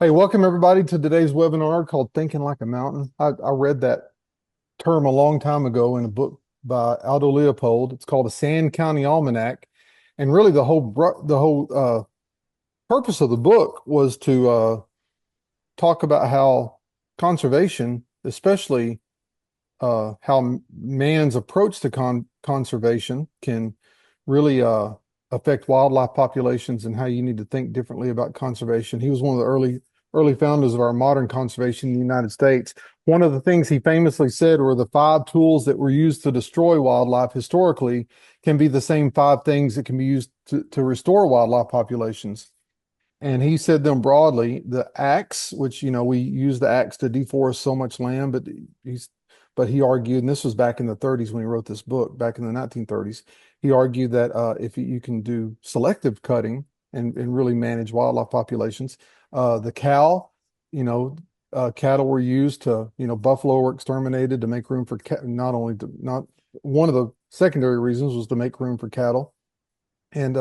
Hey, welcome everybody to today's webinar called Thinking Like a Mountain. I read that term a long time ago in a book by Aldo Leopold. It's called A Sand County Almanac. And really the whole purpose of the book was to talk about how conservation, especially how man's approach to conservation can really affect wildlife populations and how you need to think differently about conservation. He was one of the early founders of our modern conservation in the United States. One of the things he famously said were the five tools that were used to destroy wildlife historically can be the same five things that can be used to restore wildlife populations. And he said them broadly, the axe, which, we use the axe to deforest so much land, but he argued, and this was back in the 30s when he wrote this book, back in the 1930s, he argued that if you can do selective cutting and really manage wildlife populations, the cow, you know, cattle were used to, buffalo were exterminated to make room for not one of the secondary reasons was to make room for cattle. And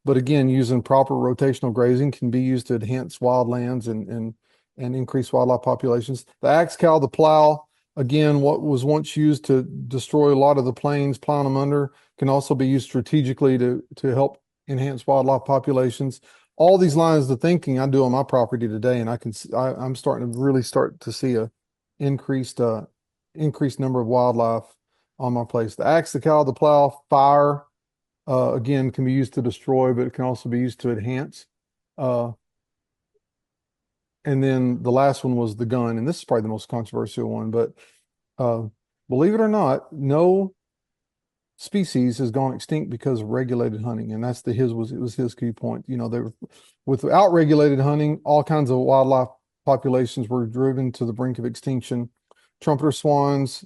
but again, using proper rotational grazing can be used to enhance wildlands and increase wildlife populations. The axe cow, the plow, again, what was once used to destroy a lot of the plains, plowing them under, can also be used strategically to help enhance wildlife populations. All these lines of thinking I do on my property today, and I'm starting to really start to see a increased increased number of wildlife on my place. The axe, the cow, the plow, fire again, can be used to destroy, but it can also be used to enhance. Uh, and then the last one was the gun, and this is probably the most controversial one, but uh, believe it or not, no species has gone extinct because of regulated hunting, and it was his key point. They were without regulated hunting, all kinds of wildlife populations were driven to the brink of extinction. Trumpeter swans,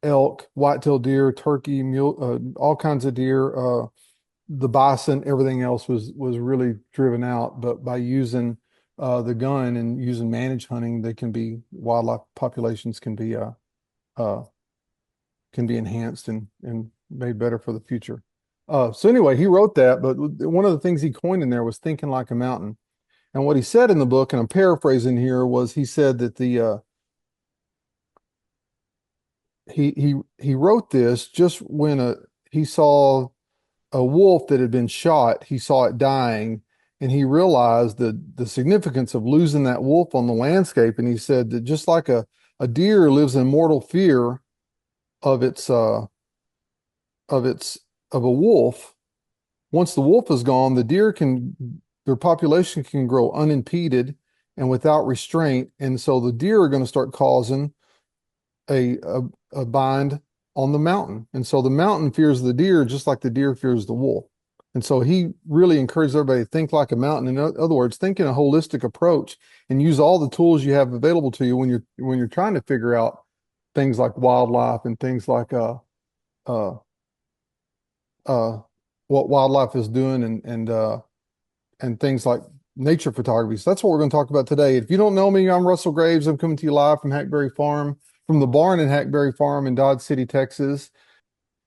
elk, white-tailed deer, turkey, mule, all kinds of deer. The bison, everything else was really driven out. But by using the gun and using managed hunting, they can be wildlife populations uh, can be enhanced and made better for the future. So anyway, he wrote that, but one of the things he coined in there was thinking like a mountain. And what he said in the book, and I'm paraphrasing here, was he said that the he wrote this just when he saw a wolf that had been shot. He saw it dying, and he realized the significance of losing that wolf on the landscape. And he said that just like a deer lives in mortal fear of its of its of a wolf, once the wolf is gone, their population can grow unimpeded and without restraint. And so the deer are going to start causing a, a a bind on the mountain. And so the mountain fears the deer just like the deer fears the wolf. And so he really encouraged everybody to think like a mountain. In other words, think in a holistic approach and use all the tools you have available to you when you're trying to figure out things like wildlife and things like uh uh what wildlife is doing and things like nature photography. So that's what we're going to talk about today. If you don't know me, I'm Russell Graves. I'm coming to you live from Hackberry Farm, from the barn in Hackberry Farm in Dodge City, Texas.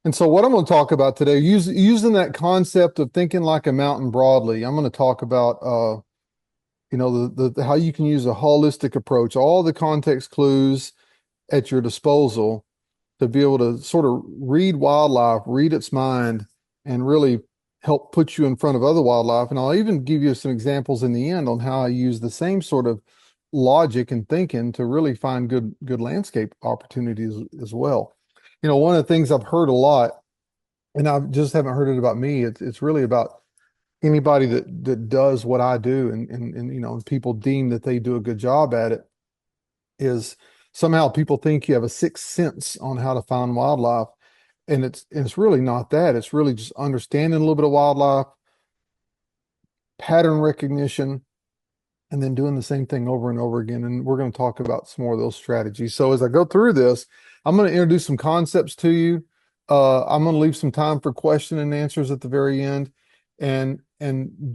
And so what I'm going to talk about today, using that concept of thinking like a mountain broadly, I'm going to talk about how you can use a holistic approach, all the context clues at your disposal to be able to sort of read wildlife, read its mind, and really help put you in front of other wildlife. And I'll even give you some examples in the end on how I use the same sort of logic and thinking to really find good landscape opportunities as well. One of the things I've heard a lot, and I just haven't heard it about me, it's really about anybody that does what I do and people deem that they do a good job at it, is somehow people think you have a sixth sense on how to find wildlife. And it's really not that. It's really just understanding a little bit of wildlife, pattern recognition, and then doing the same thing over and over again. And we're going to talk about some more of those strategies. So as I go through this, I'm going to introduce some concepts to you. I'm going to leave some time for question and answers at the very end. And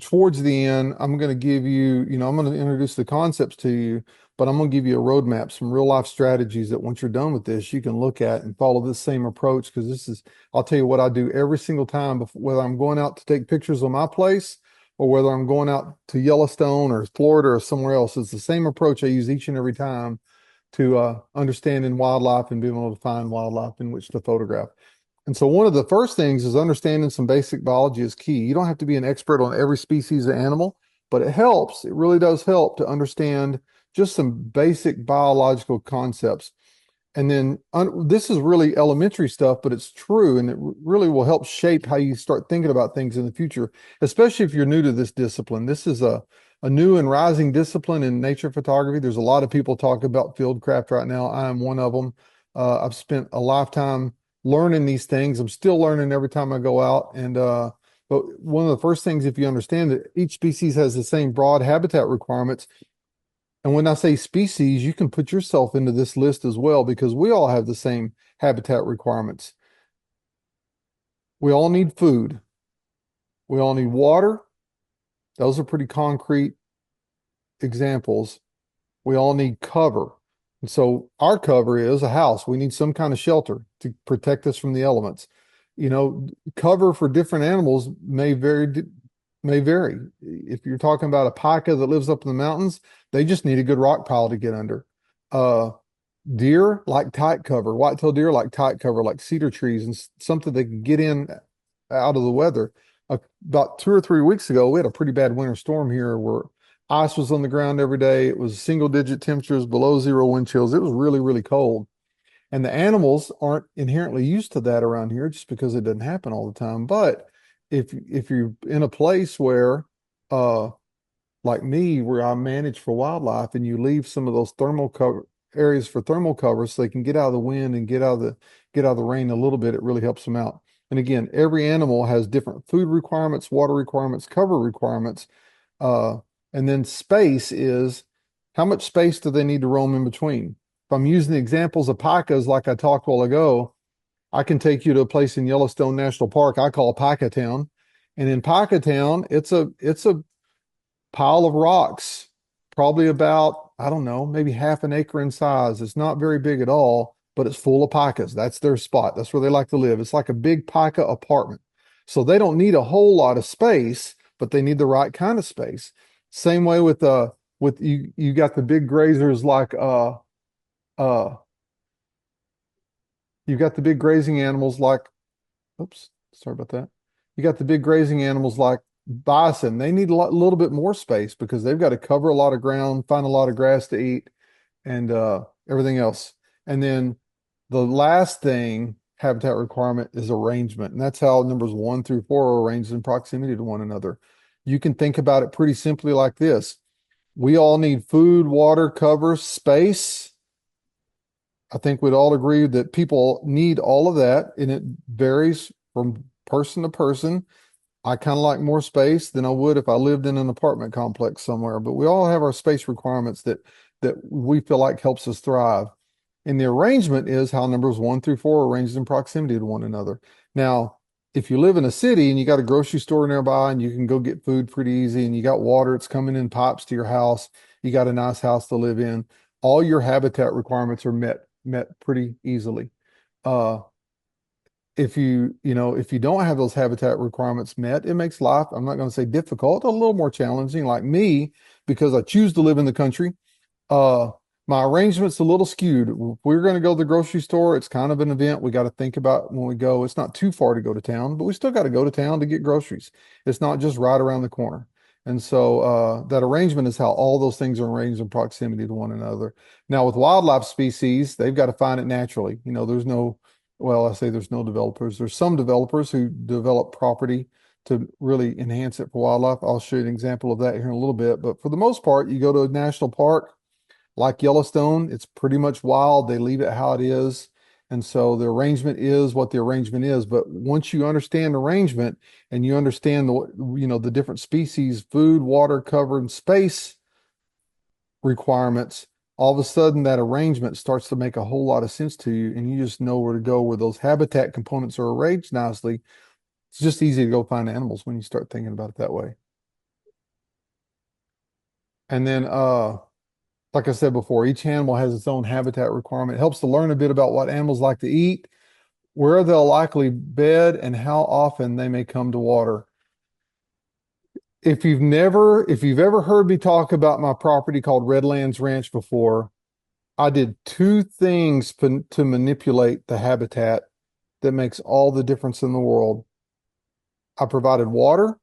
towards the end, I'm going to give you, I'm going to introduce the concepts to you, but I'm going to give you a roadmap, some real life strategies that once you're done with this, you can look at and follow this same approach. Because I'll tell you what I do every single time, whether I'm going out to take pictures of my place or whether I'm going out to Yellowstone or Florida or somewhere else. It's the same approach I use each and every time to understanding wildlife and being able to find wildlife in which to photograph. And so one of the first things is understanding some basic biology is key. You don't have to be an expert on every species of animal, but it helps. It really does help to understand just some basic biological concepts. And then this is really elementary stuff, but it's true, and it really will help shape how you start thinking about things in the future, especially if you're new to this discipline. This is a new and rising discipline in nature photography. There's a lot of people talking about fieldcraft right now. I am one of them. I've spent a lifetime learning these things. I'm still learning every time I go out. And but one of the first things, if you understand that each species has the same broad habitat requirements, and when I say species, you can put yourself into this list as well because we all have the same habitat requirements. We all need food. We all need water. Those are pretty concrete examples. We all need cover. And so our cover is a house. We need some kind of shelter to protect us from the elements. You know, cover for different animals may vary. If you're talking about a pika that lives up in the mountains, they just need a good rock pile to get under. Uh, Deer like tight cover, whitetail deer like tight cover, like cedar trees, and something they can get in out of the weather. About 2 or 3 weeks ago, we had a pretty bad winter storm here where ice was on the ground every day. It was single digit temperatures, below zero wind chills. It was really, really cold. And the animals aren't inherently used to that around here just because it doesn't happen all the time. But if you're in a place where uh like me, where I manage for wildlife, and you leave some of those thermal cover areas for thermal cover so they can get out of the wind and get out of the rain a little bit, it really helps them out. And again, every animal has different food requirements, water requirements, cover requirements. Uh, and then space is how much space do they need to roam in between? If I'm using the examples of pikas like I talked a while ago, I can take you to a place in Yellowstone National Park I call Pika Town. And in Pika Town, it's a pile of rocks, probably about, I don't know, maybe half an acre in size. It's not very big at all, but it's full of pikas. That's their spot. That's where they like to live. It's like a big pika apartment. So they don't need a whole lot of space, but they need the right kind of space. Same way with you got the big grazers like uh you got the big grazing animals like oops, sorry about that. You got the big grazing animals like bison. They need little bit more space because they've got to cover a lot of ground, find a lot of grass to eat, and everything else. And then the last thing, habitat requirement, is arrangement. And that's how numbers 1 through 4 are arranged in proximity to one another. You can think about it pretty simply like this. We all need food, water, cover, space. I think we'd all agree that people need all of that, and it varies from person to person. I kind of like more space than I would if I lived in an apartment complex somewhere, but we all have our space requirements that we feel like helps us thrive. And the arrangement is how numbers 1 through 4 are arranged in proximity to one another. Now, if you live in a city and you got a grocery store nearby and you can go get food pretty easy and you got water, it's coming in pipes to your house, you got a nice house to live in, all your habitat requirements are met pretty easily. Uh, if you don't have those habitat requirements met, it makes life, I'm not going to say difficult, a little more challenging. Like me, because I choose to live in the country, uh, my arrangement's a little skewed. If we're going to go to the grocery store, it's kind of an event we got to think about when we go. It's not too far to go to town, but we still got to go to town to get groceries. It's not just right around the corner. And so that arrangement is how all those things are arranged in proximity to one another. Now, with wildlife species, they've got to find it naturally. There's no, well, I say there's no developers. There's some developers who develop property to really enhance it for wildlife. I'll show you an example of that here in a little bit. But for the most part, you go to a national park like Yellowstone, it's pretty much wild. They leave it how it is. And so the arrangement is what the arrangement is. But once you understand arrangement and you understand the different species, food, water, cover, and space requirements, all of a sudden that arrangement starts to make a whole lot of sense to you. And you just know where to go where those habitat components are arranged nicely. It's just easy to go find animals when you start thinking about it that way. And then like I said before, each animal has its own habitat requirement. It helps to learn a bit about what animals like to eat, where they'll likely bed, and how often they may come to water. if you've ever heard me talk about my property called Redlands Ranch before, I did two things to manipulate the habitat that makes all the difference in the world. I provided water,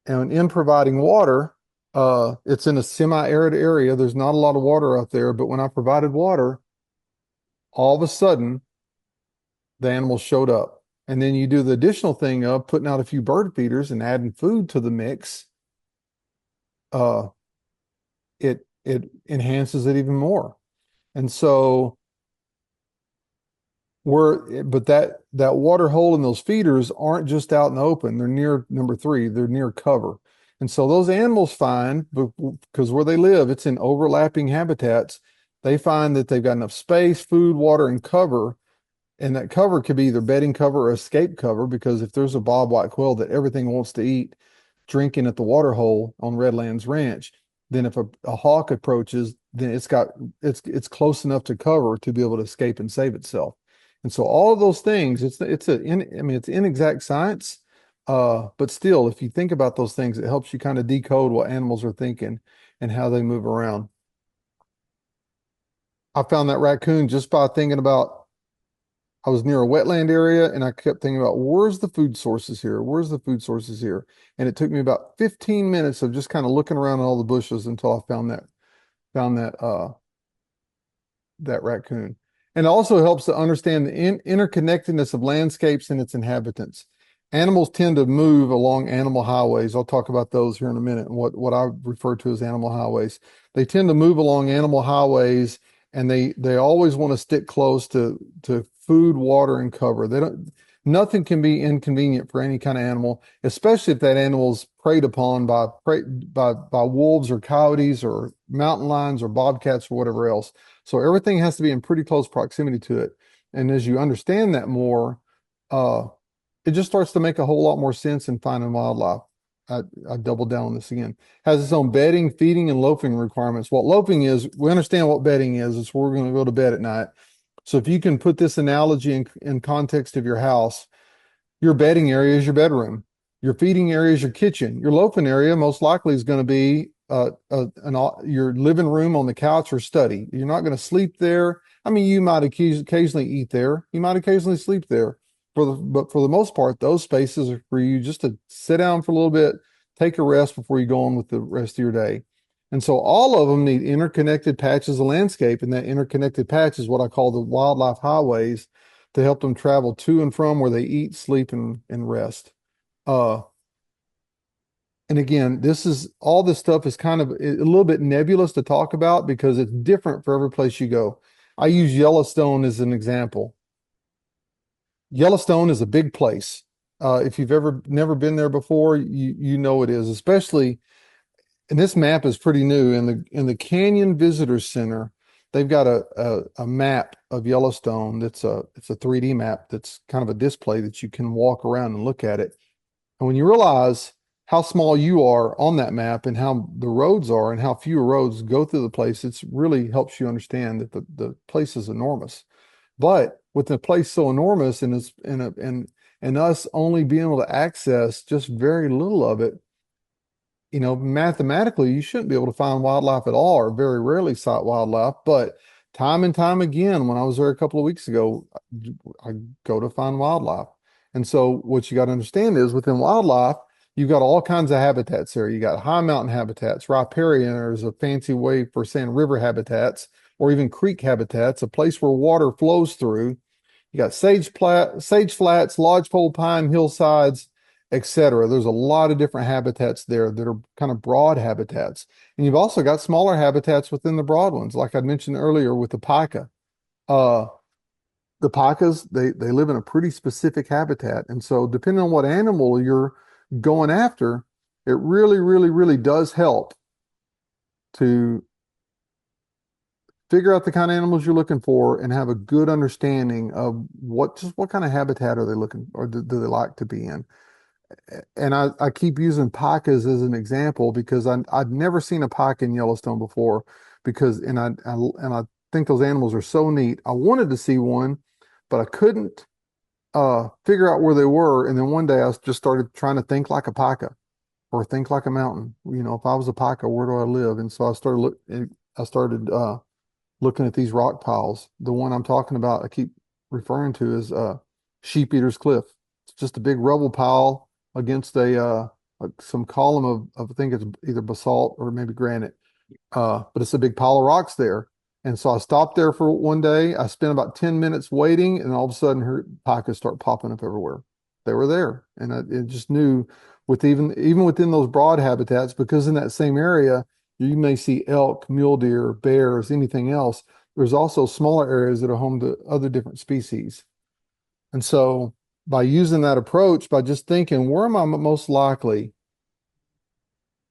and in providing water, it's in a semi-arid area. There's not a lot of water out there, but when I provided water, all of a sudden the animals showed up. And then you do the additional thing of putting out a few bird feeders and adding food to the mix. Uh, it enhances it even more. And so but that water hole and those feeders aren't just out in the open. They're near number three. They're near cover. And so those animals find, because where they live, it's in overlapping habitats. They find that they've got enough space, food, water, and cover. And that cover could be either bedding cover or escape cover, because if there's a bobwhite quail that everything wants to eat drinking at the water hole on Redlands Ranch, then if a hawk approaches, then it's close enough to cover to be able to escape and save itself. And so all of those things, I mean, it's inexact science, but still, if you think about those things, it helps you kind of decode what animals are thinking and how they move around. I found that raccoon just by thinking about, I was near a wetland area and I kept thinking about where's the food sources here? Where's the food sources here? And it took me about 15 minutes of just kind of looking around in all the bushes until I found that raccoon. And it also helps to understand the interconnectedness of landscapes and its inhabitants. Animals tend to move along animal highways. I'll talk about those here in a minute, and what I refer to as animal highways. They tend to move along animal highways, and they always want to stick close to food, water, and cover. They don't Nothing can be inconvenient for any kind of animal, especially if that animal's preyed upon by wolves or coyotes or mountain lions or bobcats or whatever else. So everything has to be in pretty close proximity to it. And as you understand that more, uh, it just starts to make a whole lot more sense in finding wildlife. I double down on this again. Has its own bedding, feeding, and loafing requirements. What loafing is, we understand what bedding is. It's where we're going to go to bed at night. So if you can put this analogy in context of your house, your bedding area is your bedroom. Your feeding area is your kitchen. Your loafing area most likely is going to be your living room on the couch or study. You're not going to sleep there. I mean, you might occasionally eat there. You might occasionally sleep there. But for the most part, those spaces are for you just to sit down for a little bit, take a rest before you go on with the rest of your day. And so all of them need interconnected patches of landscape, and that interconnected patch is what I call the wildlife highways to help them travel to and from where they eat, sleep, and rest. Uh, and again, all this stuff is kind of a little bit nebulous to talk about because it's different for every place you go. I use Yellowstone as an example. Yellowstone is a big place. If you've never been there before, you know it is, especially, and this map is pretty new in the Canyon Visitor Center. They've got a map of Yellowstone it's a 3D map that's kind of a display that you can walk around and look at it. And when you realize how small you are on that map and how the roads are and how few roads go through the place, it really helps you understand that the place is enormous. But with the place so enormous and it's and us only being able to access just very little of it, mathematically, you shouldn't be able to find wildlife at all, or very rarely sight wildlife. But time and time again, when I was there a couple of weeks ago, I go to find wildlife. And so, what you got to understand is within wildlife, you've got all kinds of habitats there. You got high mountain habitats, riparian is a fancy way for saying river habitats, or even creek habitats, a place where water flows through. You got sage flats, lodgepole pine hillsides, etc. There's a lot of different habitats there that are kind of broad habitats. And you've also got smaller habitats within the broad ones, like I mentioned earlier with the pika. Uh, the pikas, they live in a pretty specific habitat. And so depending on what animal you're going after, it really, really, really does help to figure out the kind of animals you're looking for and have a good understanding of what kind of habitat are they looking or do they like to be in. And I keep using pikas as an example because I'd never seen a pika in Yellowstone before and I think those animals are so neat. I wanted to see one, but I couldn't figure out where they were. And then one day I just started trying to think like a pika. or think like a mountain. If I was a pika, where do I live? And so I started looking at these rock piles. The one I'm talking about, I keep referring to is Sheep Eater's Cliff. It's just a big rubble pile against some column of I think it's either basalt or maybe granite. But it's a big pile of rocks there. And so I stopped there for one day. I spent about 10 minutes waiting, and all of a sudden, her pikas start popping up everywhere. They were there, and it just knew with even within those broad habitats, because in that same area, you may see elk, mule deer, bears, anything else. There's also smaller areas that are home to other different species. And so by using that approach, by just thinking, where am I most likely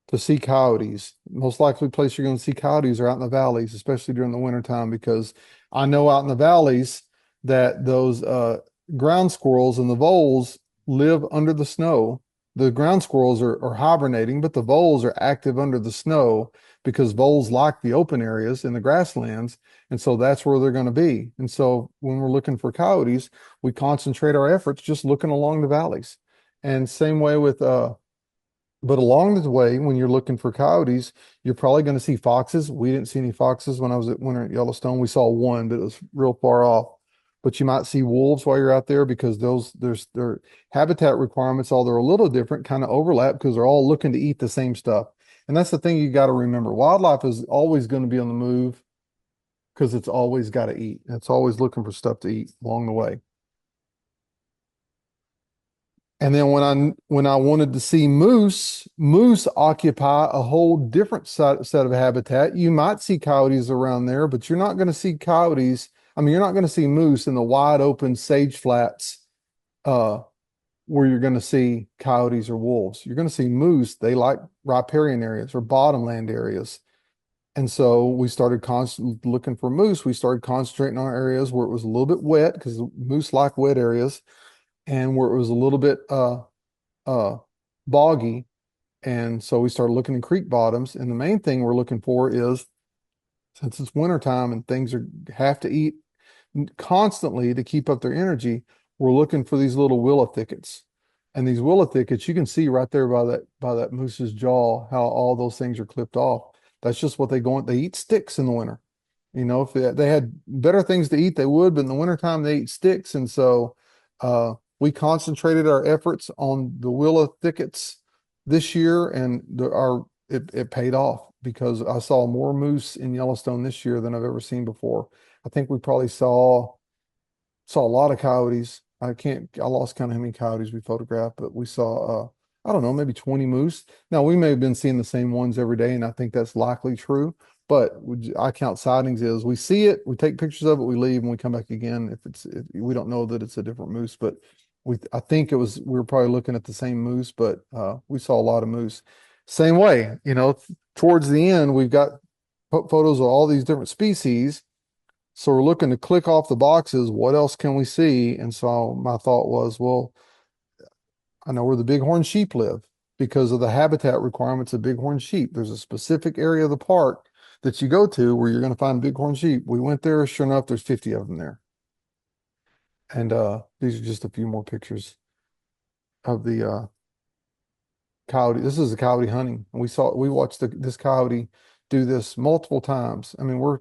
to see coyotes? Most likely place you're going to see coyotes are out in the valleys, especially during the wintertime, because I know out in the valleys that those ground squirrels and the voles live under the snow. The ground squirrels are hibernating, but the voles are active under the snow because voles like the open areas in the grasslands. And so that's where they're going to be. And so when we're looking for coyotes, we concentrate our efforts just looking along the valleys. And same way with but along the way, when you're looking for coyotes, you're probably going to see foxes. We didn't see any foxes when I was at winter at Yellowstone. We saw one, but it was real far off. But you might see wolves while you're out there because their habitat requirements, although they're a little different, kind of overlap because they're all looking to eat the same stuff. And that's the thing you got to remember. Wildlife is always going to be on the move because it's always got to eat. It's always looking for stuff to eat along the way. And then when I wanted to see moose occupy a whole different set of habitat. You might see coyotes around there, but you're not going to see coyotes. I mean, you're not going to see moose in the wide open sage flats uh, where you're going to see coyotes or wolves. You're going to see moose. They like riparian areas or bottomland areas. And so we started looking for moose. We started concentrating on areas where it was a little bit wet because moose like wet areas and where it was a little bit uh, boggy. And so we started looking in creek bottoms. And the main thing we're looking for is, since it's wintertime and things have to eat constantly to keep up their energy, we're looking for these little willow thickets. And these willow thickets, you can see right there by that moose's jaw how all those things are clipped off. That's just what they eat sticks in the winter. If they had better things to eat, they would, but in the wintertime they eat sticks. And so we concentrated our efforts on the willow thickets this year, and it paid off because I saw more moose in Yellowstone this year than I've ever seen before. I think we probably saw a lot of coyotes. I lost count of how many coyotes we photographed, but we saw I don't know, maybe 20 moose. Now we may have been seeing the same ones every day, and I think that's likely true. But I count sightings as we see it, we take pictures of it, we leave, and we come back again. If we don't know that it's a different moose, but I think we were probably looking at the same moose, but we saw a lot of moose. Same way, towards the end, we've got photos of all these different species. So we're looking to click off the boxes. What else can we see? And so my thought was, well, I know where the bighorn sheep live because of the habitat requirements of bighorn sheep. There's a specific area of the park that you go to where you're going to find bighorn sheep. We went there, sure enough, there's 50 of them there. And these are just a few more pictures of the coyote. This is the coyote hunting. And we watched this coyote do this multiple times. I mean, we're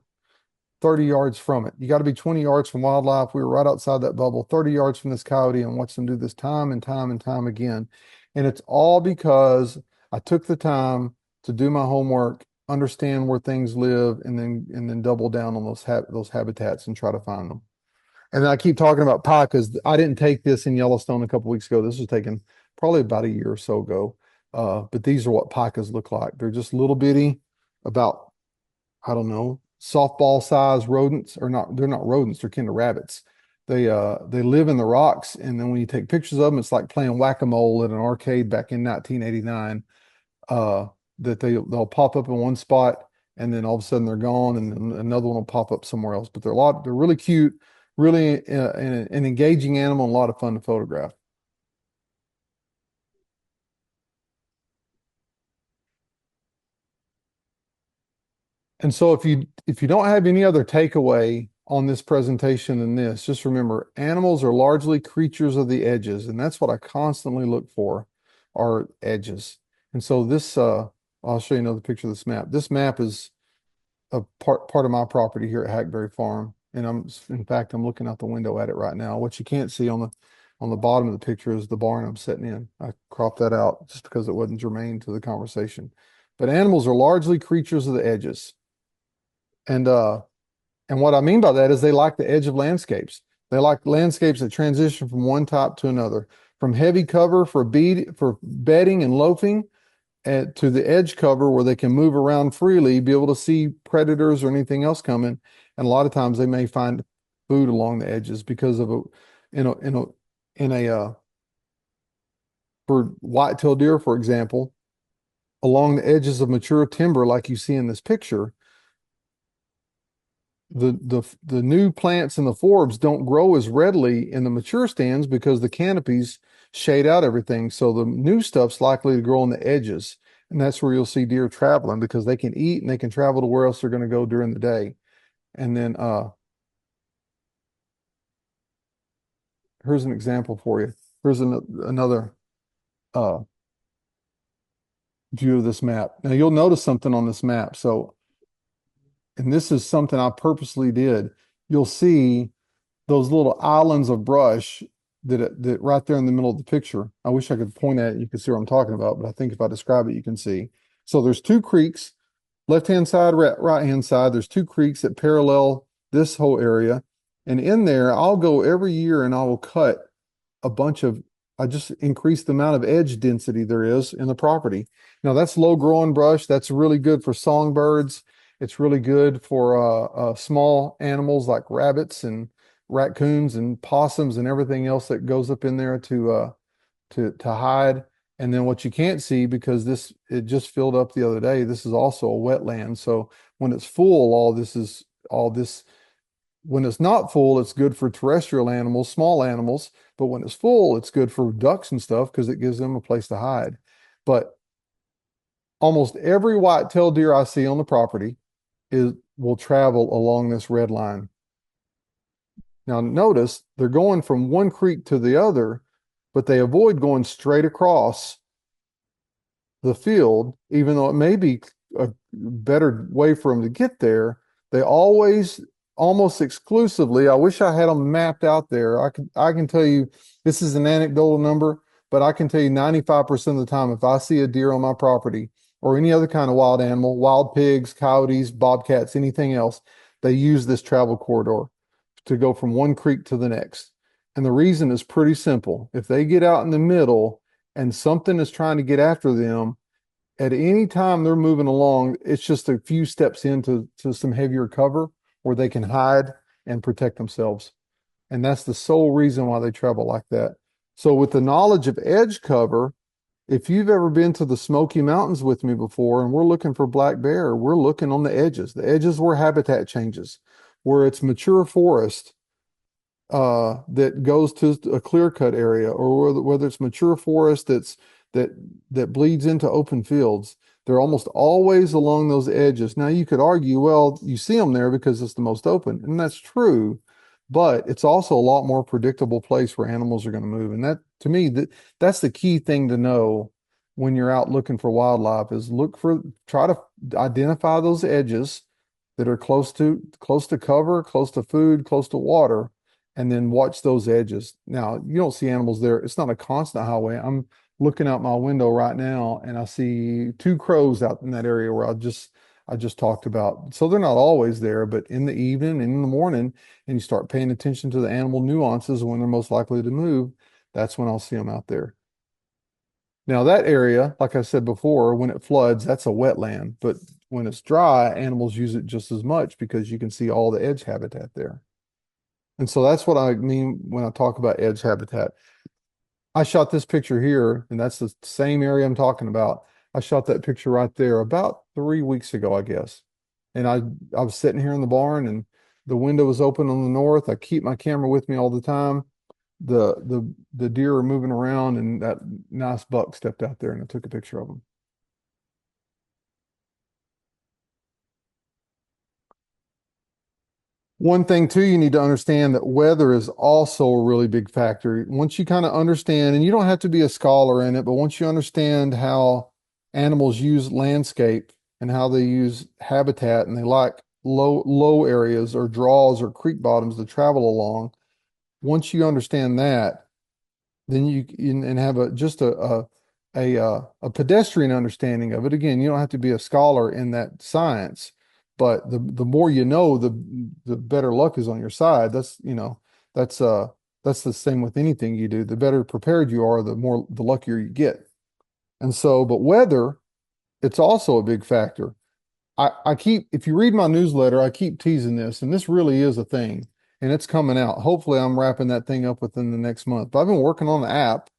30 yards from it. You got to be 20 yards from wildlife. We were right outside that bubble, 30 yards from this coyote, and watched them do this time and time and time again. And it's all because I took the time to do my homework, understand where things live, and then double down on those habitats and try to find them. And then I keep talking about pikas. I didn't take this in Yellowstone a couple weeks ago. This was taken probably about a year or so ago. But these are what pikas look like. They're just little bitty, about, I don't know, softball size rodents, or not, they're not rodents, they're kind of rabbits. They live in the rocks, and then when you take pictures of them, it's like playing whack-a-mole at an arcade back in 1989. That they'll pop up in one spot, and then all of a sudden they're gone, and then another one will pop up somewhere else. But they're really cute, really an engaging animal, and a lot of fun to photograph. And so if you don't have any other takeaway on this presentation than this, just remember animals are largely creatures of the edges, and that's what I constantly look for, are edges. And so I'll show you another picture of this map. This map is a part of my property here at Hackberry Farm. And in fact, I'm looking out the window at it right now. What you can't see on the bottom of the picture is the barn I'm sitting in. I cropped that out just because it wasn't germane to the conversation. But animals are largely creatures of the edges. And what I mean by that is they like the edge of landscapes. They like landscapes that transition from one type to another, from heavy cover for bedding and loafing to the edge cover where they can move around freely, be able to see predators or anything else coming. And a lot of times they may find food along the edges because of in a, in a, in a, for white-tailed deer, for example, along the edges of mature timber, like you see in this picture, the new plants in the forbs don't grow as readily in the mature stands because the canopies shade out everything. So the new stuff's likely to grow on the edges. And that's where you'll see deer traveling because they can eat and they can travel to where else they're going to go during the day. And then here's an example for you. Here's another view of this map. Now you'll notice something on this map. And this is something I purposely did. You'll see those little islands of brush that right there in the middle of the picture. I wish I could point at it. You can see what I'm talking about, but I think if I describe it, you can see. So there's two creeks, left-hand side, right-hand side. There's two creeks that parallel this whole area. And in there, I'll go every year and I will cut I just increase the amount of edge density there is in the property. Now that's low growing brush. That's really good for songbirds. It's really good for small animals like rabbits and raccoons and possums and everything else that goes up in there to hide. And then what you can't see because it just filled up the other day. This is also a wetland. So when it's full, all this. When it's not full, it's good for terrestrial animals, small animals. But when it's full, it's good for ducks and stuff because it gives them a place to hide. But almost every white-tailed deer I see on the property will travel along this red line. Now notice they're going from one creek to the other, but they avoid going straight across the field, even though it may be a better way for them to get there. They always, almost exclusively, I wish I had them mapped out there. I can tell you, this is an anecdotal number, but I can tell you 95% of the time, if I see a deer on my property or any other kind of wild animal, wild pigs, coyotes, bobcats, anything else, they use this travel corridor to go from one creek to the next. And the reason is pretty simple. If they get out in the middle and something is trying to get after them, at any time they're moving along, it's just a few steps into some heavier cover where they can hide and protect themselves. And that's the sole reason why they travel like that. So with the knowledge of edge cover, if you've ever been to the Smoky Mountains with me before and we're looking for black bear, we're looking on the edges where habitat changes, where it's mature forest that goes to a clear cut area, or whether it's mature forest that bleeds into open fields. They're almost always along those edges. Now you could argue, well, you see them there because it's the most open, and that's true, but it's also a lot more predictable place where animals are going to move. And that, to me, that's the key thing to know when you're out looking for wildlife is try to identify those edges that are close to cover, close to food, close to water, and then watch those edges. Now, you don't see animals there. It's not a constant highway. I'm looking out my window right now and I see two crows out in that area where I just talked about. So they're not always there, but in the evening and in the morning, and you start paying attention to the animal nuances when they're most likely to move, that's when I'll see them out there. Now that area, like I said before, when it floods, that's a wetland, but when it's dry, animals use it just as much because you can see all the edge habitat there. And so that's what I mean when I talk about edge habitat. I shot this picture here, and that's the same area I'm talking about. I shot that picture right there about 3 weeks ago, I guess. And I was sitting here in the barn, and the window was open on the north. I keep my camera with me all the time. The deer are moving around, and that nice buck stepped out there, and I took a picture of him. One thing too, you need to understand that weather is also a really big factor. Once you kind of understand, and you don't have to be a scholar in it, but once you understand how animals use landscape and how they use habitat, and they like low areas or draws or creek bottoms to travel along. Once you understand that, then you can and have a pedestrian understanding of it. Again, you don't have to be a scholar in that science, but the more you know, the better luck is on your side. That's that's the same with anything you do. The better prepared you are, the luckier you get. And so, but weather, it's also a big factor. If you read my newsletter, I keep teasing this, and this really is a thing, and it's coming out. Hopefully, I'm wrapping that thing up within the next month. But I've been working on the app,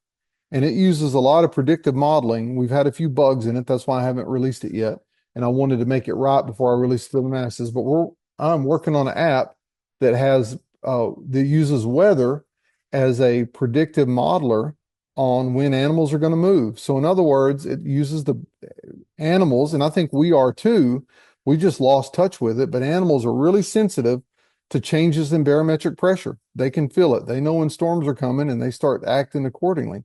and it uses a lot of predictive modeling. We've had a few bugs in it. That's why I haven't released it yet. And I wanted to make it right before I release it to the masses. But I'm working on an app that that uses weather as a predictive modeler on when animals are going to move. So in other words, it uses the animals, and I think we are too. We just lost touch with it, but animals are really sensitive to changes in barometric pressure. They can feel it. They know when storms are coming and they start acting accordingly.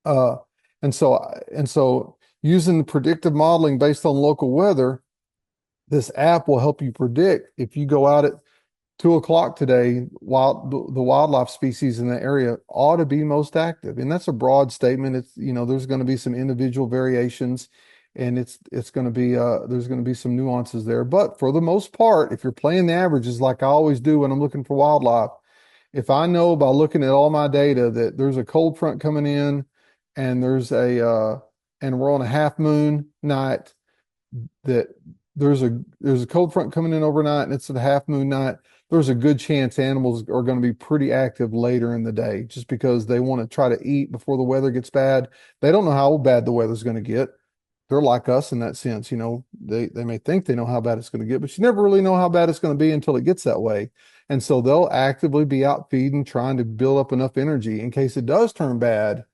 Uh, and so using the predictive modeling based on local weather, this app will help you predict if you go out at 2 o'clock today, the wildlife species in the area ought to be most active. And that's a broad statement. There's going to be some individual variations, and it's going to be there's going to be some nuances there. But for the most part, if you're playing the averages like I always do when I'm looking for wildlife, if I know by looking at all my data that there's a cold front coming in and and we're on a half moon night, that there's a cold front coming in overnight and it's a half moon night, there's a good chance animals are going to be pretty active later in the day just because they want to try to eat before the weather gets bad. They don't know how bad the weather's going to get. They're like us in that sense. They may think they know how bad it's going to get, but you never really know how bad it's going to be until it gets that way. And so they'll actively be out feeding, trying to build up enough energy in case it does turn bad.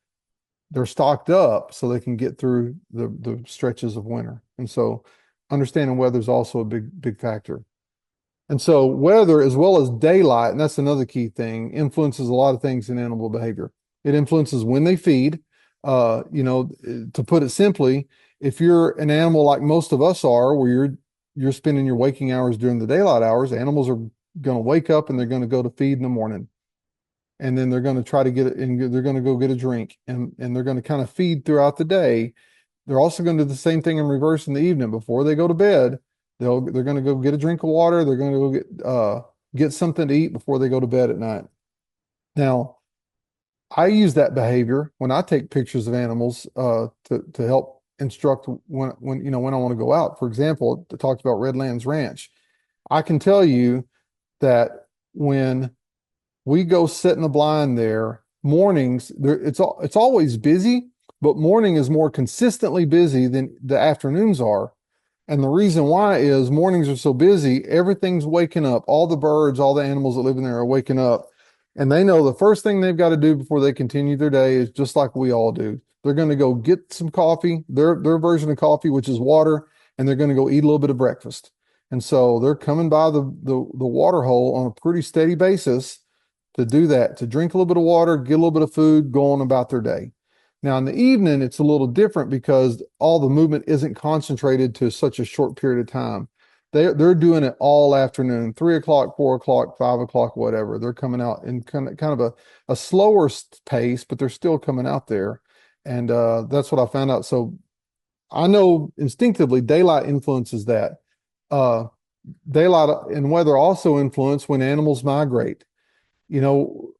They're stocked up so they can get through the stretches of winter. And so understanding weather is also a big factor. And so weather as well as daylight, and that's another key thing, influences a lot of things in animal behavior. It influences when they feed. To put it simply, if you're an animal like most of us are, where you're spending your waking hours during the daylight hours, animals are going to wake up and they're going to go to feed in the morning. And then they're going to try to get it, and they're going to go get a drink, and they're going to kind of feed throughout the day. They're also going to do the same thing in reverse in the evening before they go to bed. They're going to go get a drink of water. They're going to go get something to eat before they go to bed at night. Now, I use that behavior when I take pictures of animals to help instruct when I want to go out. For example, it talked about Redlands Ranch. I can tell you that when we go sit in the blind there, mornings it's always busy, but morning is more consistently busy than the afternoons are. And the reason why is mornings are so busy, everything's waking up. All the birds, all the animals that live in there are waking up. And they know the first thing they've got to do before they continue their day is just like we all do. They're going to go get some coffee, their version of coffee, which is water, and they're going to go eat a little bit of breakfast. And so they're coming by the water hole on a pretty steady basis to do that, to drink a little bit of water, get a little bit of food, go on about their day. Now in the evening, it's a little different because all the movement isn't concentrated to such a short period of time. They're doing it all afternoon, 3 o'clock, 4 o'clock, 5 o'clock, whatever. They're coming out in kind of a slower pace, but they're still coming out there. And that's what I found out. So I know instinctively daylight influences that. Uh, Daylight and weather also influence when animals migrate. You know,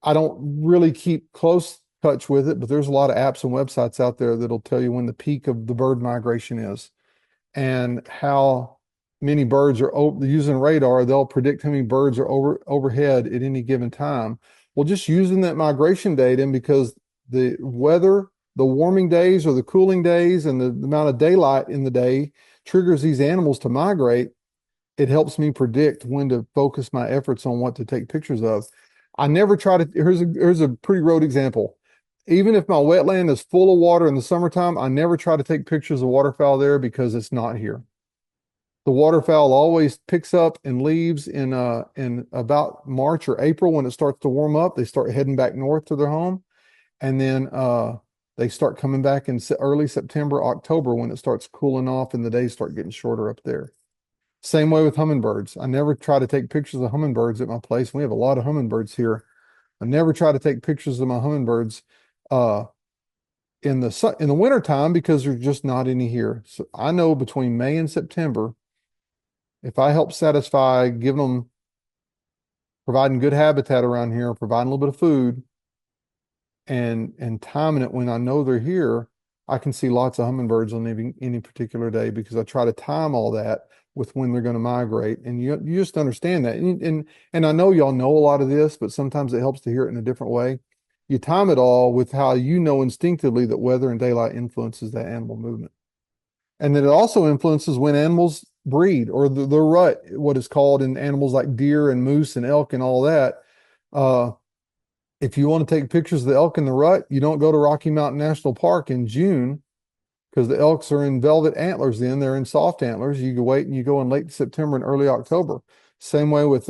I don't really keep close touch with it, but there's a lot of apps and websites out there that'll tell you when the peak of the bird migration is and how many birds are using radar. They'll predict how many birds are overhead at any given time. Well, just using that migration data, and because the weather, the warming days or the cooling days, and the amount of daylight in the day triggers these animals to migrate, it helps me predict when to focus my efforts on what to take pictures of. I never try to, here's a pretty road example. Even if my wetland is full of water in the summertime, I never try to take pictures of waterfowl there because it's not here. The waterfowl always picks up and leaves in about March or April when it starts to warm up. They start heading back north to their home. And then They start coming back in early September, October when it starts cooling off and the days start getting shorter up there. Same way with hummingbirds. I never try to take pictures of hummingbirds at my place. We have a lot of hummingbirds here. I never try to take pictures of my hummingbirds uh, in the wintertime because there's just not any here. So I know between May and September, if I help satisfy giving them providing good habitat around here, providing a little bit of food, and timing it when I know they're here, I can see lots of hummingbirds on any particular day because I try to time all that with when they're going to migrate. And you just understand that. And I know y'all know a lot of this, but sometimes it helps to hear it in a different way. You time it all with how you know instinctively that weather and daylight influences that animal movement. And then it also influences when animals breed or the rut, what is called in animals like deer and moose and elk and all that. Uh, if you want to take pictures of the elk in the rut, you don't go to Rocky Mountain National Park in June because the elks are in velvet antlers then. They're in soft antlers. You can wait and you go in late September and early October. Same way with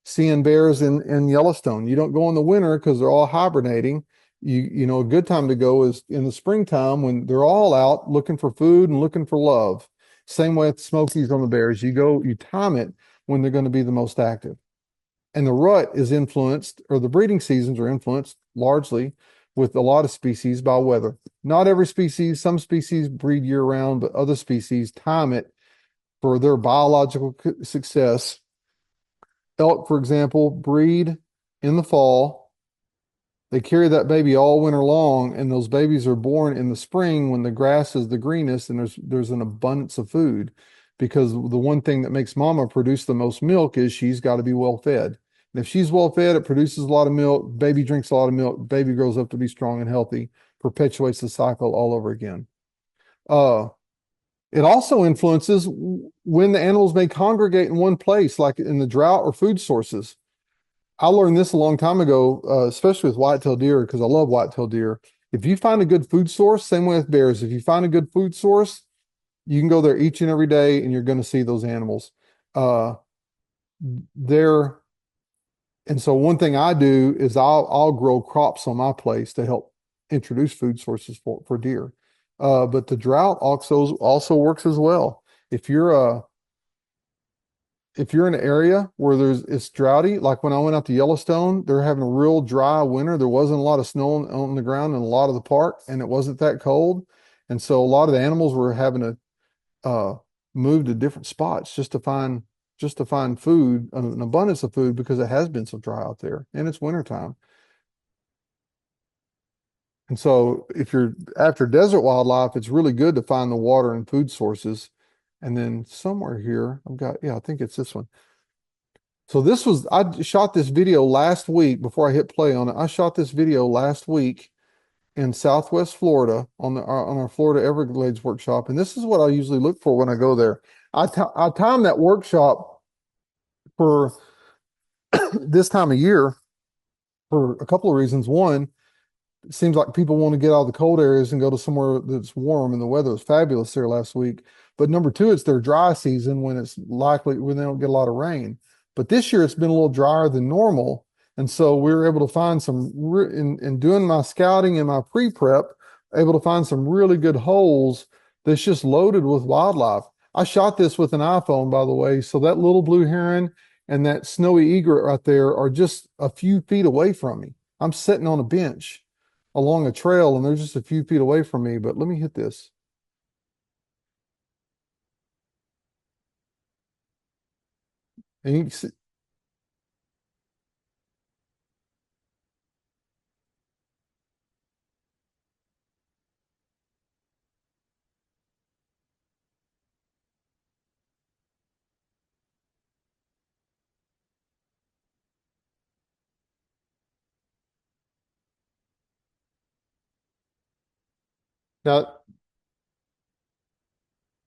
seeing bears in Yellowstone. You don't go in the winter because they're all hibernating. You know, a good time to go is in the springtime when they're all out looking for food and looking for love. Same way with Smokies on the bears. You time it when they're going to be the most active. And the rut is influenced, or the breeding seasons are influenced largely with a lot of species by weather. Not every species, some species breed year round, but other species time it for their biological success. Elk, for example, breed in the fall. They carry that baby all winter long, and those babies are born in the spring when the grass is the greenest and there's an abundance of food. Because the one thing that makes mama produce the most milk is she's got to be well fed. And if she's well fed, it produces a lot of milk. Baby drinks a lot of milk. Baby grows up to be strong and healthy, perpetuates the cycle all over again. Uh, it also influences when the animals may congregate in one place, like in the drought or food sources. I learned this a long time ago, especially with whitetail deer, because I love whitetail deer. If you find a good food source, same way with bears, if you find a good food source, you can go there each and every day and you're going to see those animals. There, and so one thing I do is I'll grow crops on my place to help introduce food sources for deer. But the drought also works as well. If you're in an area where it's droughty, like when I went out to Yellowstone, they're having a real dry winter. There wasn't a lot of snow on the ground in a lot of the park, and it wasn't that cold. And so a lot of the animals were having to move to different spots just to find food, an abundance of food, because it has been so dry out there and it's wintertime. And so if you're after desert wildlife, it's really good to find the water and food sources. And then somewhere here, I think it's this one. So I shot this video last week before I hit play on it. I shot this video last week in Southwest Florida on our Florida Everglades workshop. And this is what I usually look for when I go there. I time that workshop for this time of year for a couple of reasons. One, it seems like people want to get out of the cold areas and go to somewhere that's warm, and the weather was fabulous there last week. But number two, it's their dry season when when they don't get a lot of rain. But this year it's been a little drier than normal. And so we were able to find in doing my scouting and my pre-prep, able to find some really good holes that's just loaded with wildlife. I shot this with an iPhone, by the way. So that little blue heron and that snowy egret right there are just a few feet away from me. I'm sitting on a bench along a trail and they're just a few feet away from me. But let me hit this. And you can see, now,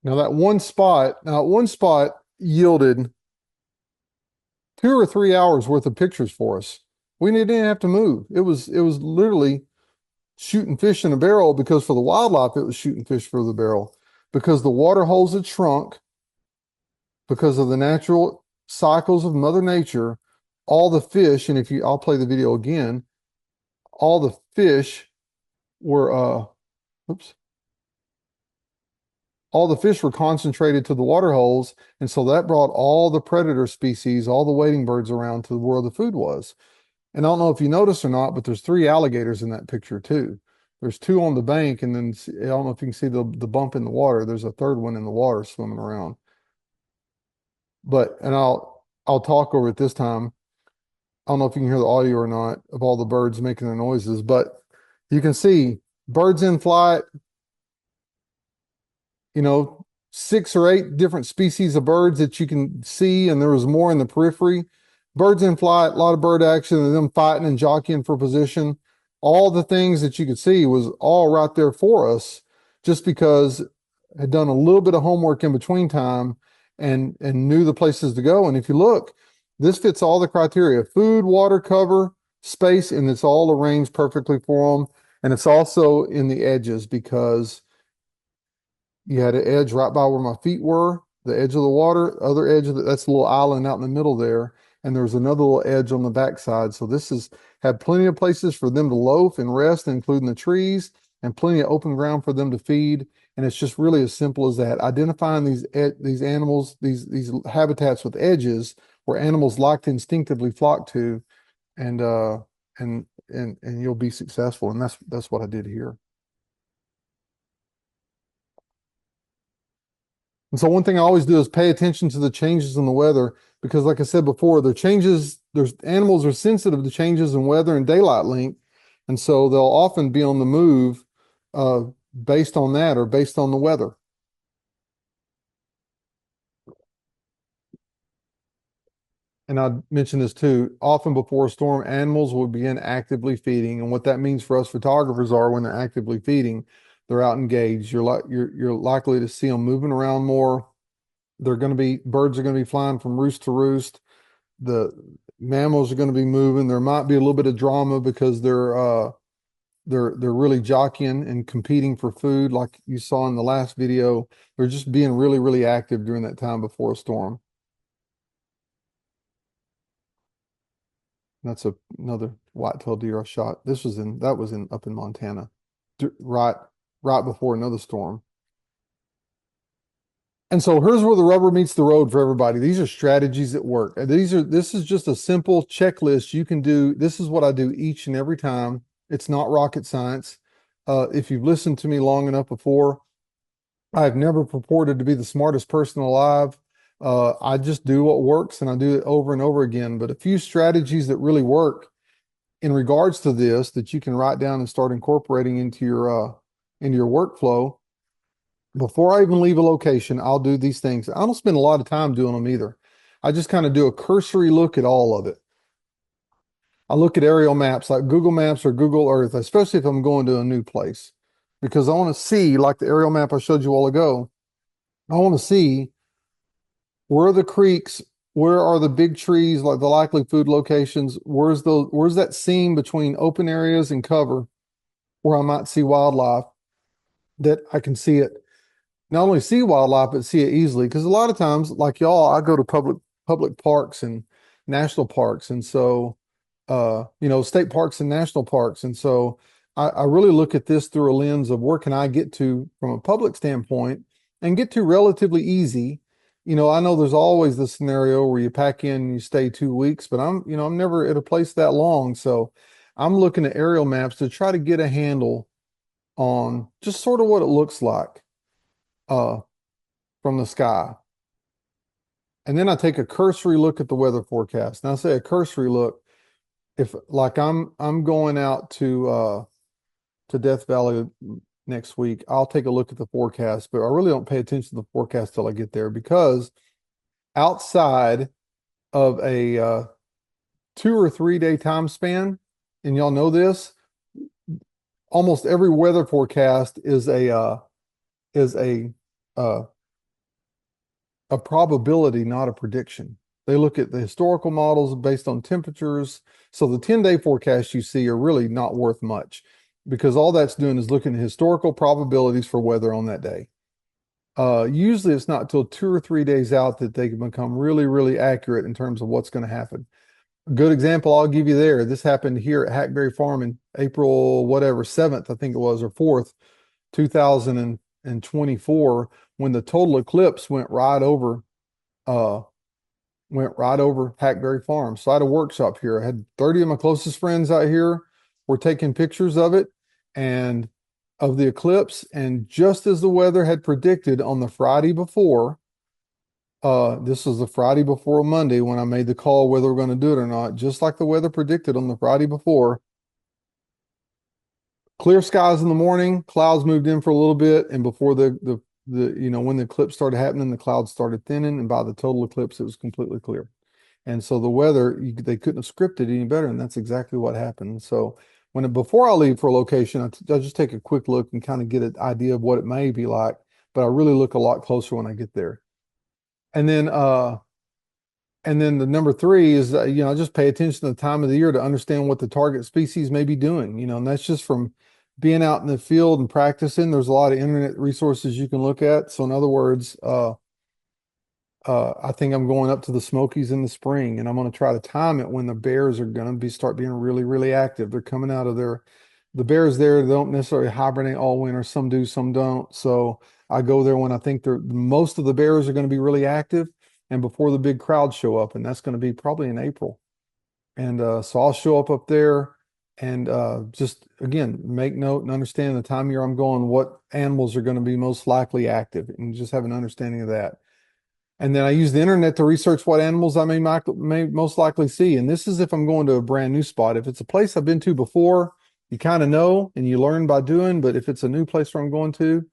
now that one spot yielded 2 or 3 hours worth of pictures for us. We didn't have to move. It was literally shooting fish in a barrel, because for the wildlife, it was shooting fish for the barrel, because the water holes had shrunk because of the natural cycles of Mother Nature. All the fish, and I'll play the video again, all the fish were oops, all the fish were concentrated to the water holes, and so that brought all the predator species, all the wading birds around to where the food was. And I don't know if you noticed or not, but there's three alligators in that picture too. There's two on the bank, and then I don't know if you can see the bump in the water. There's a third one in the water swimming around. But and I'll talk over it this time. I don't know if you can hear the audio or not of all the birds making their noises, but you can see birds in flight, you know, 6 or 8 different species of birds that you can see, and there was more in the periphery. Birds in flight, a lot of bird action, and them fighting and jockeying for position. All the things that you could see was all right there for us, just because I had done a little bit of homework in between time and knew the places to go. And if you look, this fits all the criteria: food, water, cover, space, and it's all arranged perfectly for them. And it's also in the edges because you had an edge right by where my feet were, the edge of the water, other edge of that's a little island out in the middle there. And there was another little edge on the backside. So this is had plenty of places for them to loaf and rest, including the trees, and plenty of open ground for them to feed. And it's just really as simple as that. Identifying these animals, these habitats with edges where animals like to instinctively flock to, and and you'll be successful. And that's what I did here. And so one thing I always do is pay attention to the changes in the weather because, like I said before, there's animals are sensitive to changes in weather and daylight length. And so they'll often be on the move uh, based on that or based on the weather. And I mentioned this too, often before a storm, animals will begin actively feeding. And what that means for us photographers are when they're actively feeding, they're out engaged. You're likely to see them moving around more. Birds are going to be flying from roost to roost. The mammals are going to be moving. There might be a little bit of drama because they're really jockeying and competing for food, like you saw in the last video. They're just being really, really active during that time before a storm. That's another white-tailed deer I shot. That was in up in Montana, right before another storm. And so here's where the rubber meets the road for everybody. These are strategies that work. This is just a simple checklist you can do. This is what I do each and every time. It's not rocket science. If you've listened to me long enough before, I've never purported to be the smartest person alive. I just do what works and I do it over and over again. But a few strategies that really work in regards to this that you can write down and start incorporating into your workflow. Before I even leave a location, I'll do these things. I don't spend a lot of time doing them either. I just kind of do a cursory look at all of it. I look at aerial maps like Google Maps or Google Earth, especially if I'm going to a new place, because I want to see, like the aerial map I showed you all ago, I want to see where are the creeks, where are the big trees, like the likely food locations, where's that seam between open areas and cover where I might see wildlife that I can see it not only see wildlife but see it easily, because a lot of times like y'all I go to public parks and national parks, and so state parks and national parks, and so I really look at this through a lens of where can I get to from a public standpoint and get to relatively easy. I know there's always the scenario where you pack in and you stay 2 weeks, but I'm never at a place that long, so I'm looking at aerial maps to try to get a handle on just sort of what it looks like uh, from the sky. And then I take a cursory look at the weather forecast. Now I say a cursory look, if like I'm going out to Death Valley next week, I'll take a look at the forecast, but I really don't pay attention to the forecast till I get there, because outside of a 2 or 3 day time span, and y'all know this, almost every weather forecast is uh, a probability, not a prediction. They look at the historical models based on temperatures. So the 10-day forecasts you see are really not worth much, because all that's doing is looking at historical probabilities for weather on that day. Usually it's not till 2 or 3 days out that they can become really, really accurate in terms of what's going to happen. A good example I'll give you there. This happened here at Hackberry Farm in April, whatever, 7th, I think it was, or 4th. 2024 when the total eclipse uh went right over Hackberry Farm. So I had a workshop here. I had 30 of my closest friends out here. We're taking pictures of it and of the eclipse. And just as the weather had predicted on the Friday before, this was the Friday before Monday when I made the call whether we're going to do it or not, just like the weather predicted on the Friday before. Clear skies in the morning, clouds moved in for a little bit, and before when the eclipse started happening, the clouds started thinning, and by the total eclipse, it was completely clear. And so the weather, they couldn't have scripted any better, and that's exactly what happened. So before I leave for a location, I just take a quick look and kind of get an idea of what it may be like, but I really look a lot closer when I get there. And then the number three is just pay attention to the time of the year to understand what the target species may be doing. And that's just from being out in the field and practicing. There's a lot of internet resources you can look at. So in other words, I think I'm going up to the Smokies in the spring, and I'm going to try to time it when the bears are going to start being really, really active. They're coming out of the bears there. They don't necessarily hibernate all winter. Some do, some don't. So I go there when I think most of the bears are going to be really active, and before the big crowds show up, and that's going to be probably in April. And so I'll show up there and just again make note and understand the time of year I'm going, what animals are going to be most likely active, and just have an understanding of that. And then I use the internet to research what animals I may most likely see. And this is if I'm going to a brand new spot. If it's a place I've been to before, you kind of know and you learn by doing. But if it's a new place where I'm going to,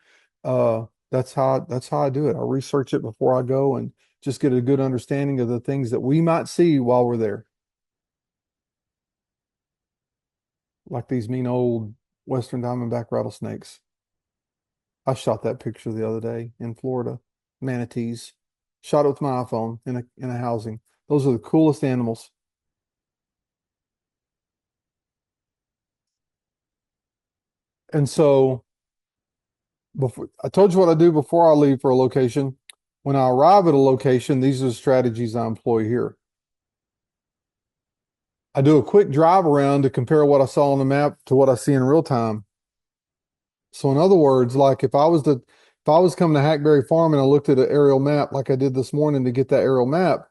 that's how I do it. I research it before I go and just get a good understanding of the things that we might see while we're there. Like these mean old Western diamondback rattlesnakes. I shot that picture the other day in Florida. Manatees. Shot it with my iPhone in a housing. Those are the coolest animals. And so before I told you what I do before I leave for a location. When I arrive at a location, these are the strategies I employ here. I do a quick drive around to compare what I saw on the map to what I see in real time. So in other words, like if I was coming to Hackberry Farm and I looked at an aerial map like I did this morning to get that aerial map,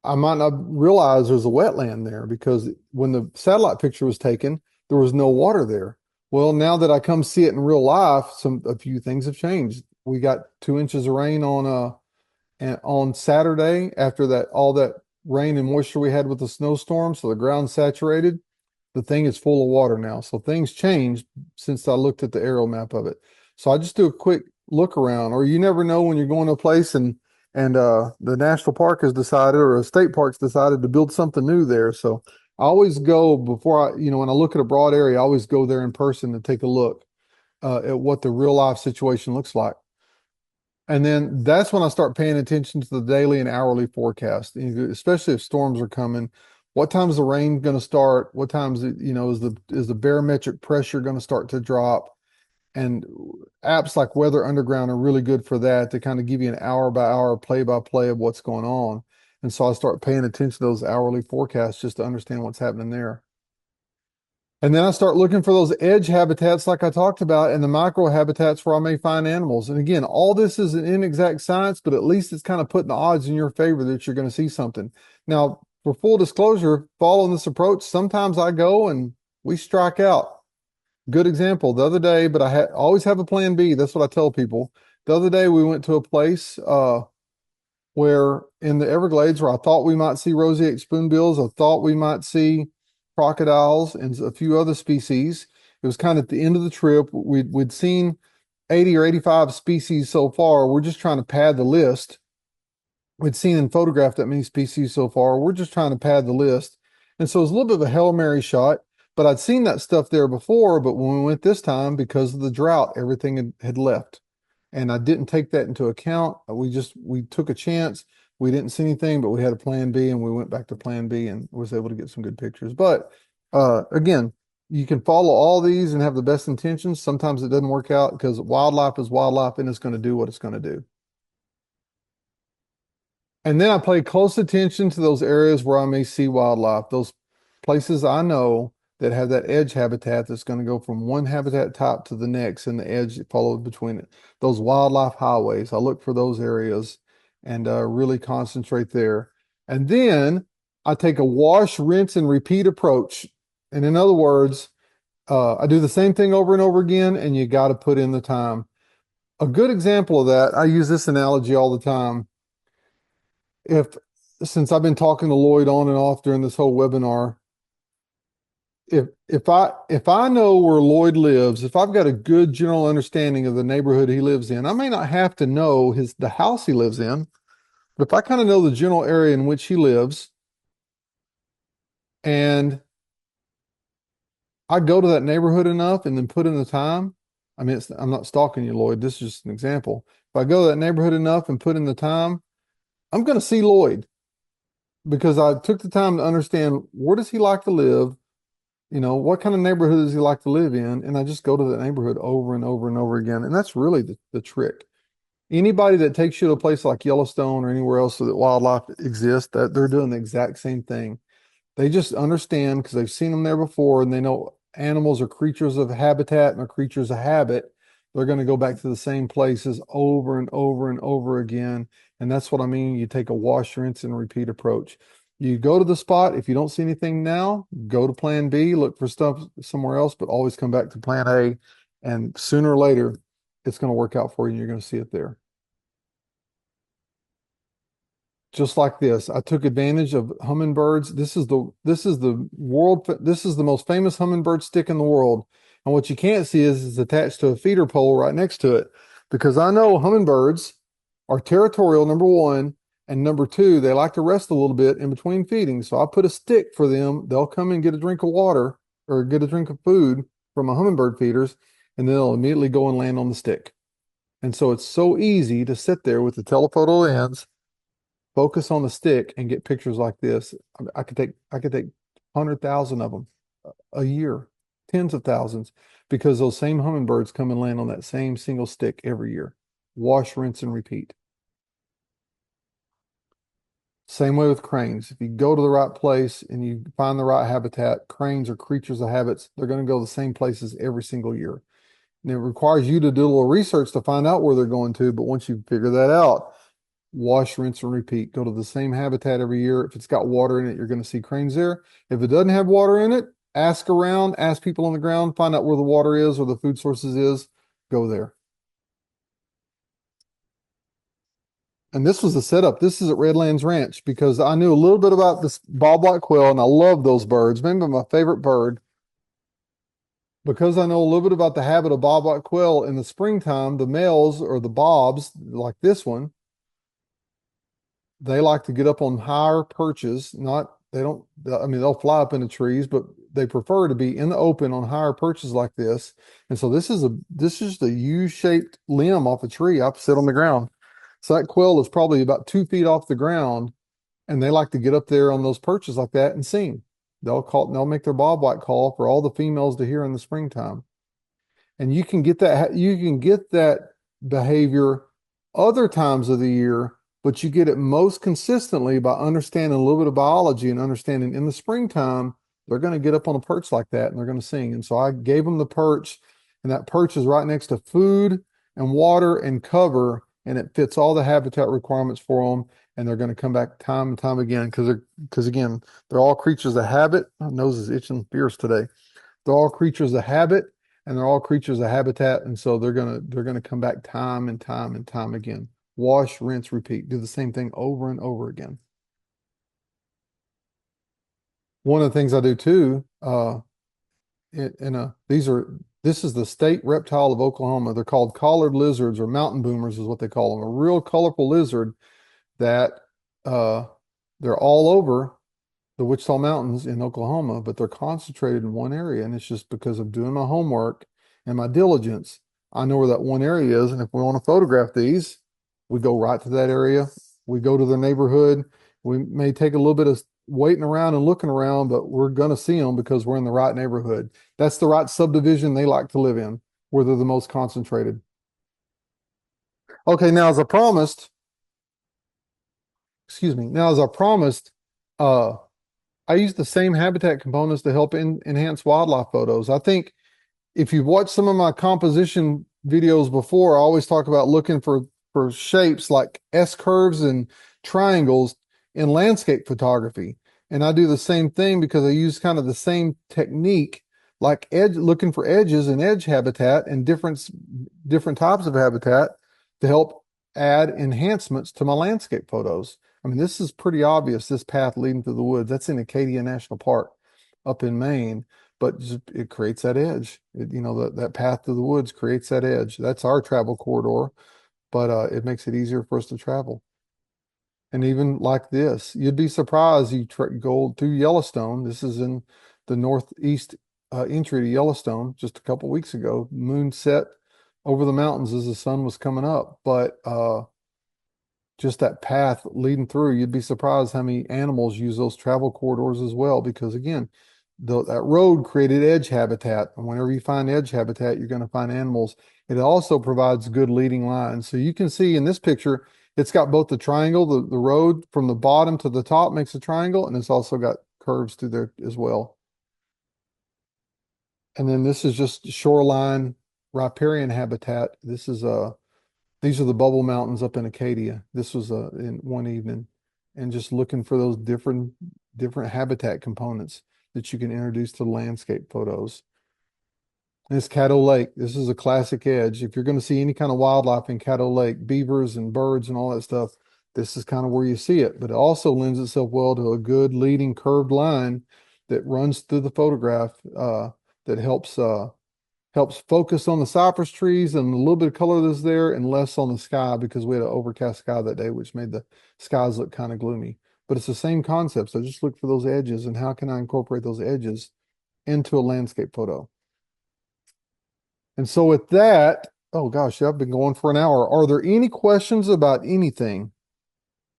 I might not realize there's a wetland there because when the satellite picture was taken, there was no water there. Well, now that I come see it in real life, a few things have changed. We got 2 inches of rain on Saturday after all that rain and moisture we had with the snowstorm, so the ground's saturated. The thing is full of water now. So things changed since I looked at the aerial map of it. So I just do a quick look around, or you never know when you're going to a place and the national park has decided or a state park's decided to build something new there. So I always go before when I look at a broad area, I always go there in person to take a look at what the real life situation looks like. And then that's when I start paying attention to the daily and hourly forecast, especially if storms are coming. What time is the rain going to start? What times, is the barometric pressure going to start to drop? And apps like Weather Underground are really good for that to kind of give you an hour by hour, play by play of what's going on. And so I start paying attention to those hourly forecasts just to understand what's happening there. And then I start looking for those edge habitats like I talked about and the micro habitats where I may find animals. And again, all this is an inexact science, but at least it's kind of putting the odds in your favor that you're going to see something. Now, for full disclosure, following this approach, sometimes I go and we strike out. Good example the other day, but I always have a plan B. That's what I tell people. The other day we went to a place where in the Everglades where I thought we might see roseate spoonbills, I thought we might see crocodiles and a few other species. It was kind of at the end of the trip. We'd seen 80 or 85 species so far. We're just trying to pad the list. We'd seen and photographed that many species so far. We're just trying to pad the list. And so it was a little bit of a Hail Mary shot, but I'd seen that stuff there before. But when we went this time, because of the drought, everything had left. And I didn't take that into account. We took a chance. We didn't see anything, but we had a plan B and we went back to plan B and was able to get some good pictures. But again, you can follow all these and have the best intentions. Sometimes it doesn't work out because wildlife is wildlife and it's going to do what it's going to do. And then I pay close attention to those areas where I may see wildlife, those places I know that have that edge habitat that's going to go from one habitat type to the next and the edge that follows between it. Those wildlife highways, I look for those areas and really concentrate there. And then I take a wash, rinse, and repeat approach. And in other words, I do the same thing over and over again, and you got to put in the time. A good example of that, I use this analogy all the time. If Since I've been talking to Lloyd on and off during this whole webinar, if I know where Lloyd lives, if I've got a good general understanding of the neighborhood he lives in, I may not have to know the house he lives in, but if I kind of know the general area in which he lives, and I go to that neighborhood enough and then put in the time. I mean, I'm not stalking you, Lloyd. This is just an example. If I go to that neighborhood enough and put in the time, I'm going to see Lloyd because I took the time to understand where does he like to live? What kind of neighborhood does he like to live in? And I just go to that neighborhood over and over and over again. And that's really the trick. Anybody that takes you to a place like Yellowstone or anywhere else so that wildlife exists, that they're doing the exact same thing. They just understand because they've seen them there before and they know animals are creatures of habitat and are creatures of habit. They're going to go back to the same places over and over and over again. And that's what I mean. You take a wash, rinse, and repeat approach. You go to the spot. If you don't see anything now, go to plan B, look for stuff somewhere else, but always come back to plan A. And sooner or later, it's going to work out for you. And you're going to see it there. Just like this. I took advantage of hummingbirds. This is the most famous hummingbird stick in the world. And what you can't see is it's attached to a feeder pole right next to it. Because I know hummingbirds are territorial, number one, and number two, they like to rest a little bit in between feeding. So I put a stick for them. They'll come and get a drink of water or get a drink of food from a hummingbird feeders, and then they'll immediately go and land on the stick. And so it's so easy to sit there with the telephoto lens, focus on the stick and get pictures like this. I could take 100,000 of them a year, tens of thousands, because those same hummingbirds come and land on that same single stick every year. Wash, rinse, and repeat. Same way with cranes. If you go to the right place and you find the right habitat, cranes are creatures of habits. They're going to go the same places every single year. And it requires you to do a little research to find out where they're going to. But once you figure that out, wash, rinse, and repeat. Go to the same habitat every year. If it's got water in it, you're going to see cranes there. If it doesn't have water in it, ask around, ask people on the ground, find out where the water is or the food sources is. Go there. And this was the setup. This is at Redlands Ranch because I knew a little bit about this bobwhite quail and I love those birds. Maybe my favorite bird. Because I know a little bit about the habit of bobwhite quail in the springtime, the males or the bobs, like this one, they like to get up on higher perches. I mean, they'll fly up into trees, but they prefer to be in the open on higher perches like this. And so this is the U-shaped limb off a tree. I sit on the ground. So that quail is probably about 2 feet off the ground, and they like to get up there on those perches like that and sing. They'll make their bobwhite call for all the females to hear in the springtime. And you can get that behavior other times of the year, but you get it most consistently by understanding a little bit of biology and understanding in the springtime, they're going to get up on a perch like that and they're going to sing. And so I gave them the perch, and that perch is right next to food and water and cover, and it fits all the habitat requirements for them. And they're going to come back time and time again because again, they're all creatures of habit. My nose is itching fierce today. They're all creatures of habit and they're all creatures of habitat. And so they're gonna come back time and time and time again. Wash, rinse, repeat. Do the same thing over and over again. One of the things I do too, this is the state reptile of Oklahoma. They're called collared lizards or mountain boomers is what they call them. A real colorful lizard that uh, they're all over the Wichita Mountains in Oklahoma, but they're concentrated in one area. And it's just because of doing my homework and my diligence. I know where that one area is. And if we want to photograph these, we go right to that area. We go to the neighborhood. We may take a little bit of waiting around and looking around, but we're going to see them because we're in the right neighborhood. That's the right subdivision they like to live in, where they're the most concentrated. Okay, now as I promised, excuse me, now as I promised, uh, I use the same habitat components to help enhance wildlife photos. I think if you've watched some of my composition videos before, I always talk about looking for shapes like S curves and triangles in landscape photography. And I do the same thing because I use kind of the same technique, like edge looking for edges and edge habitat and different types of habitat to help add enhancements to my landscape photos. I mean, this is pretty obvious, this path leading through the woods. That's in Acadia National Park up in Maine, but it creates that edge. That path to the woods creates that edge. That's our travel corridor, but it makes it easier for us to travel. And even like this, you'd be surprised. Go through Yellowstone. This is in the northeast entry to Yellowstone just a couple weeks ago. Moon set over the mountains as the sun was coming up, but just that path leading through, you'd be surprised how many animals use those travel corridors as well. Because again, that road created edge habitat, and whenever you find edge habitat, you're going to find animals. It also provides good leading lines. So you can see in this picture, it's got both the triangle, the road from the bottom to the top makes a triangle, and it's also got curves through there as well. And then this is just shoreline riparian habitat. These are the Bubble Mountains up in Acadia. This was in one evening, and just looking for those different habitat components that you can introduce to landscape photos. And it's Caddo Lake. This is a classic edge. If you're going to see any kind of wildlife in Caddo Lake, beavers and birds and all that stuff, this is kind of where you see it. But it also lends itself well to a good leading curved line that runs through the photograph that helps focus on the cypress trees and a little bit of color that's there and less on the sky because we had an overcast sky that day, which made the skies look kind of gloomy. But it's the same concept. So just look for those edges and how can I incorporate those edges into a landscape photo? And so with that, oh gosh, I've been going for an hour. Are there any questions about anything?